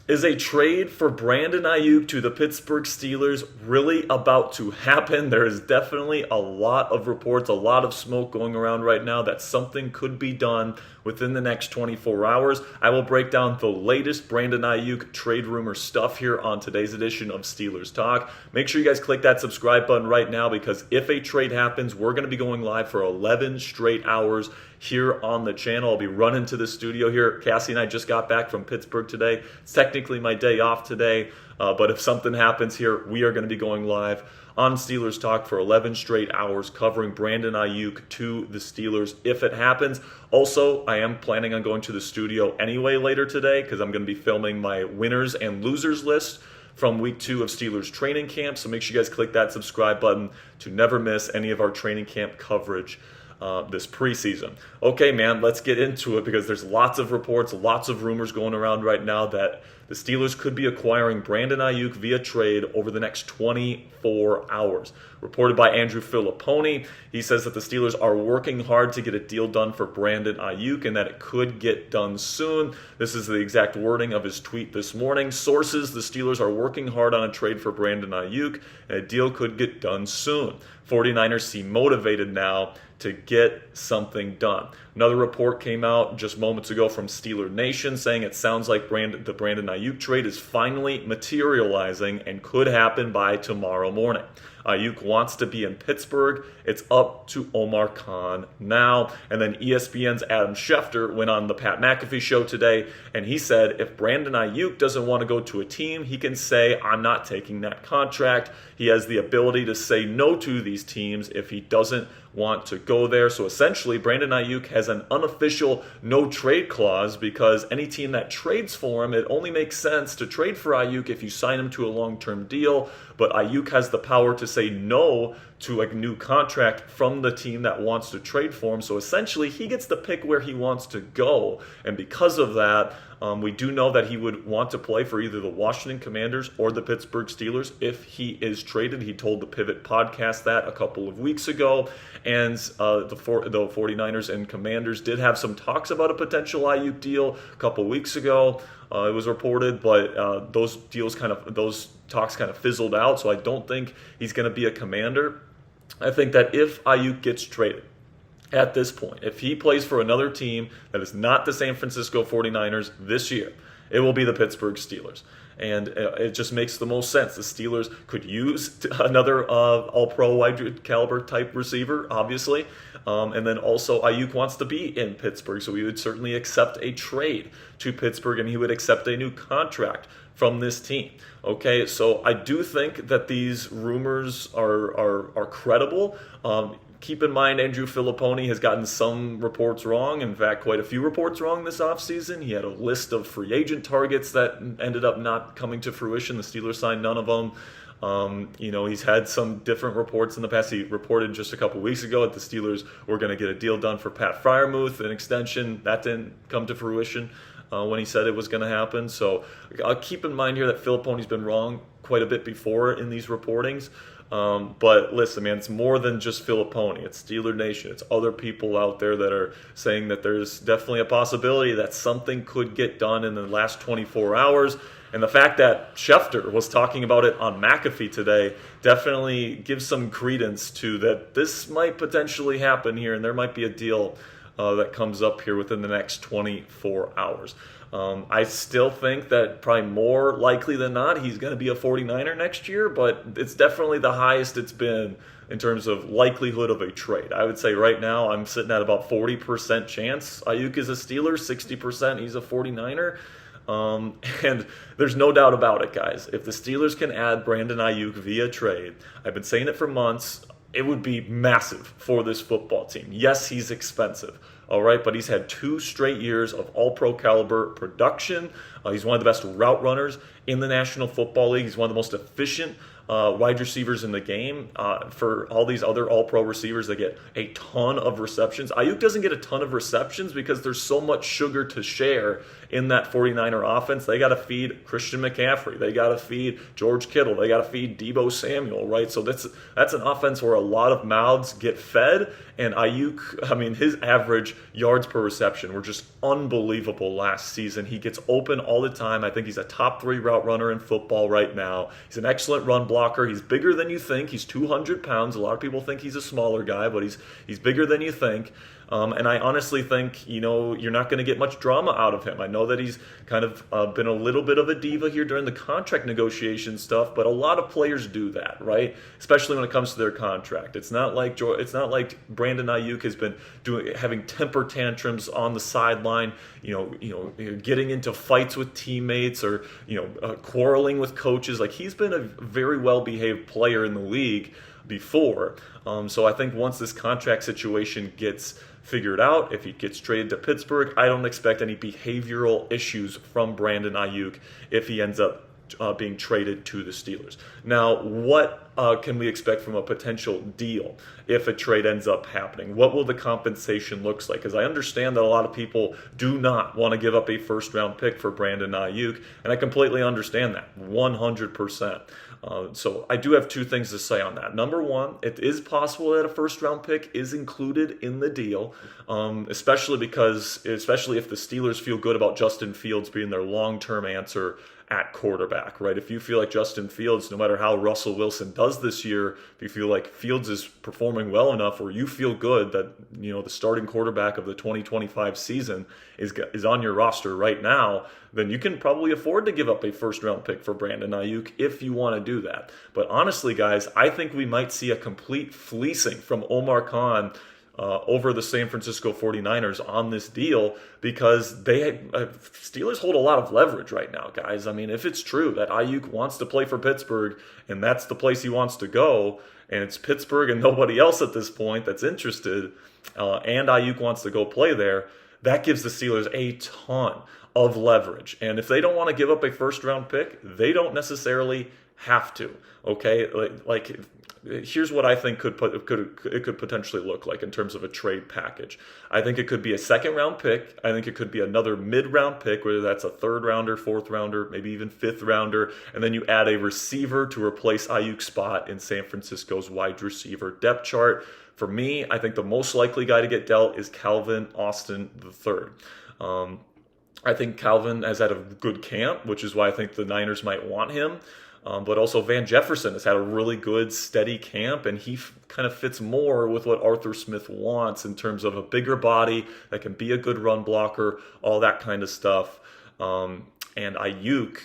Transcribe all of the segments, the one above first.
Is a trade for Brandon Aiyuk to the Pittsburgh Steelers really about to happen? There is definitely a lot of reports, a lot of smoke going around right now that something could be done within the next 24 hours. I will break down the latest Brandon Aiyuk trade rumor stuff here on today's edition of Steelers Talk. Make sure you guys click that subscribe button right now, because if a trade happens, we're going to be going live for 11 straight hours here on the channel. I'll be running to the studio here. Cassie and I just got back from Pittsburgh today. It's technically my day off today, but if something happens here, we are going to be going live on Steelers Talk for 11 straight hours covering Brandon Aiyuk to the Steelers if it happens. Also, I am planning on going to the studio anyway later today, because I'm going to be filming my winners and losers list from week 2 of Steelers training camp. So make sure you guys click that subscribe button to never miss any of our training camp coverage this preseason. Okay, man, let's get into it, because there's lots of reports, lots of rumors going around right now that the Steelers could be acquiring Brandon Aiyuk via trade over the next 24 hours. Reported by Andrew Filliponi, he says that the Steelers are working hard to get a deal done for Brandon Aiyuk and that it could get done soon. This is the exact wording of his tweet this morning. Sources, the Steelers are working hard on a trade for Brandon Aiyuk and a deal could get done soon. 49ers seem motivated now to get something done. Another report came out just moments ago from Steeler Nation saying it sounds like the Brandon Aiyuk trade is finally materializing and could happen by tomorrow morning. Aiyuk wants to be in Pittsburgh. It's up to Omar Khan now. And then ESPN's Adam Schefter went on the Pat McAfee show today, and he said if Brandon Aiyuk doesn't want to go to a team, he can say, I'm not taking that contract. He has the ability to say no to these teams if he doesn't want to go there. So essentially, Brandon Aiyuk has an unofficial no trade clause, because any team that trades for him, it only makes sense to trade for Aiyuk if you sign him to a long-term deal. But Aiyuk has the power to say no to a new contract from the team that wants to trade for him. So essentially, he gets to pick where he wants to go. And because of that, we do know that he would want to play for either the Washington Commanders or the Pittsburgh Steelers if he is traded. He told the Pivot podcast that a couple of weeks ago. And the 49ers and Commanders did have some talks about a potential Aiyuk deal a couple weeks ago. It was reported, but those talks kind of fizzled out. So I don't think he's going to be a Commander. I think that if Aiyuk gets traded at this point, if he plays for another team that is not the San Francisco 49ers this year, it will be the Pittsburgh Steelers. And it just makes the most sense. The Steelers could use another all-pro wide caliber type receiver, obviously. And then also Aiyuk wants to be in Pittsburgh, so he would certainly accept a trade to Pittsburgh, and he would accept a new contract from this team. Okay, so I do think that these rumors are credible. Keep in mind, Andrew Filliponi has gotten some reports wrong. In fact, quite a few reports wrong this offseason. He had a list of free agent targets that ended up not coming to fruition. The Steelers signed none of them. He's had some different reports in the past. He reported just a couple weeks ago that the Steelers were going to get a deal done for Pat Freiermuth, an extension. That didn't come to fruition when he said it was going to happen. So keep in mind here that Filliponi's been wrong quite a bit before in these reportings. But listen, man, it's more than just Filliponi. It's Steeler Nation. It's other people out there that are saying that there's definitely a possibility that something could get done in the last 24 hours. And the fact that Schefter was talking about it on McAfee today definitely gives some credence to that this might potentially happen here, and there might be a deal that comes up here within the next 24 hours. I still think that probably more likely than not, he's going to be a 49er next year, but it's definitely the highest it's been in terms of likelihood of a trade. I would say right now I'm sitting at about 40% chance Aiyuk is a Steeler, 60% he's a 49er. And there's no doubt about it, guys. If the Steelers can add Brandon Aiyuk via trade, I've been saying it for months, it would be massive for this football team. Yes, he's expensive, all right, but he's had 2 straight years of all-pro caliber production. He's one of the best route runners in the National Football League. He's one of the most efficient wide receivers in the game. For all these other all-pro receivers, they get a ton of receptions. Aiyuk doesn't get a ton of receptions because there's so much sugar to share in that 49er offense. They got to feed Christian McCaffrey. They got to feed George Kittle. They got to feed Deebo Samuel, right? So that's an offense where a lot of mouths get fed. And Aiyuk, his average yards per reception were just unbelievable last season. He gets open all the time. I think he's a top 3 route runner in football right now. He's an excellent run blocker. He's bigger than you think. He's 200 pounds. A lot of people think he's a smaller guy, but he's bigger than you think. And I honestly think, you're not going to get much drama out of him. I know that he's kind of been a little bit of a diva here during the contract negotiation stuff, but a lot of players do that, right? Especially when it comes to their contract. It's not like Brandon Aiyuk has been having temper tantrums on the sideline, getting into fights with teammates or quarreling with coaches. Like, he's been a very well-behaved player in the league before. So I think once this contract situation gets figured out, if he gets traded to Pittsburgh, I don't expect any behavioral issues from Brandon Aiyuk if he ends up being traded to the Steelers. Now, what can we expect from a potential deal if a trade ends up happening? What will the compensation look like? Because I understand that a lot of people do not want to give up a first-round pick for Brandon Aiyuk, and I completely understand that, 100%. So I do have 2 things to say on that. Number one, it is possible that a first-round pick is included in the deal, especially if the Steelers feel good about Justin Fields being their long-term answer at quarterback, right? If you feel like Justin Fields, no matter how Russell Wilson does this year, if you feel like Fields is performing well enough, or you feel good that the starting quarterback of the 2025 season is on your roster right now, then you can probably afford to give up a first-round pick for Brandon Aiyuk if you want to do that. But honestly, guys, I think we might see a complete fleecing from Omar Khan over the San Francisco 49ers on this deal, because Steelers hold a lot of leverage right now, guys. I mean, if it's true that Aiyuk wants to play for Pittsburgh and that's the place he wants to go, and it's Pittsburgh and nobody else at this point that's interested, and Aiyuk wants to go play there, that gives the Steelers a ton of leverage. And if they don't want to give up a first-round pick, they don't necessarily have to, okay? Here's what I think it could potentially look like in terms of a trade package. I think it could be a second-round pick. I think it could be another mid-round pick, whether that's a third-rounder, fourth-rounder, maybe even fifth-rounder, and then you add a receiver to replace Aiyuk's spot in San Francisco's wide receiver depth chart. For me, I think the most likely guy to get dealt is Calvin Austin III. I think Calvin has had a good camp, which is why I think the Niners might want him. But also Van Jefferson has had a really good, steady camp, and he kind of fits more with what Arthur Smith wants in terms of a bigger body that can be a good run blocker, all that kind of stuff. And Aiyuk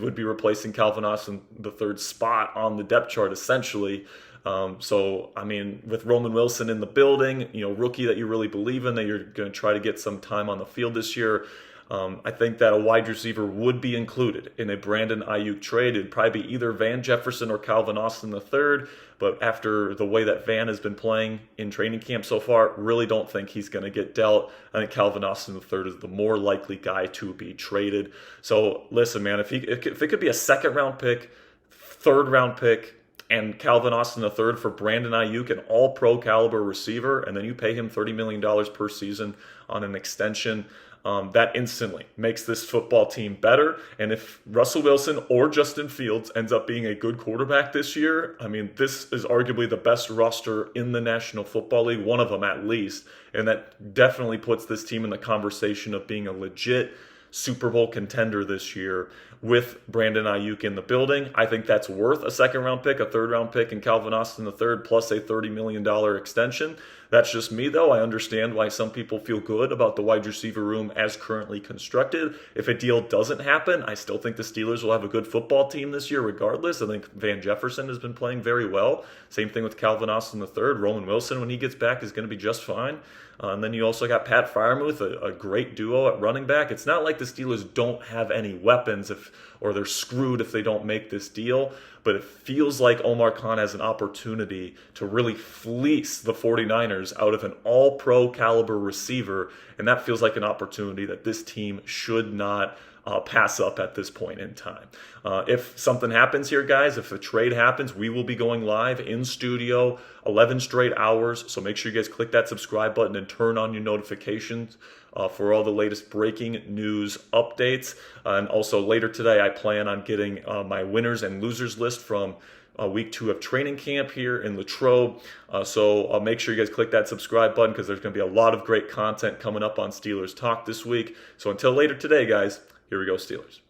would be replacing Calvin Austin III's spot on the depth chart, essentially. So, I mean, with Roman Wilson in the building, rookie that you really believe in, that you're going to try to get some time on the field this year, I think that a wide receiver would be included in a Brandon Aiyuk trade. It'd probably be either Van Jefferson or Calvin Austin III, but after the way that Van has been playing in training camp so far, really don't think he's going to get dealt. I think Calvin Austin III is the more likely guy to be traded. So, listen, man, if it could be a second-round pick, third-round pick, and Calvin Austin III for Brandon Aiyuk, an all-pro caliber receiver, and then you pay him $30 million per season on an extension, that instantly makes this football team better. And if Russell Wilson or Justin Fields ends up being a good quarterback this year, I mean, this is arguably the best roster in the National Football League, one of them at least, and that definitely puts this team in the conversation of being a legit Super Bowl contender this year with Brandon Aiyuk in the building. I think that's worth a second-round pick, a third-round pick, and Calvin Austin III plus a $30 million extension. That's just me, though. I understand why some people feel good about the wide receiver room as currently constructed. If a deal doesn't happen, I still think the Steelers will have a good football team this year regardless. I think Van Jefferson has been playing very well. Same thing with Calvin Austin III. Roman Wilson, when he gets back, is going to be just fine. And then you also got Pat Freiermuth, a great duo at running back. It's not like the Steelers don't have any weapons or they're screwed if they don't make this deal. But it feels like Omar Khan has an opportunity to really fleece the 49ers out of an all-pro caliber receiver. And that feels like an opportunity that this team should not pass up at this point in time. If something happens here, guys, if a trade happens, we will be going live in studio 11 straight hours. So make sure you guys click that subscribe button and turn on your notifications for all the latest breaking news updates. And also later today, I plan on getting my winners and losers list from week 2 of training camp here in Latrobe. So make sure you guys click that subscribe button because there's going to be a lot of great content coming up on Steelers Talk this week. So until later today, guys, Here we go, Steelers.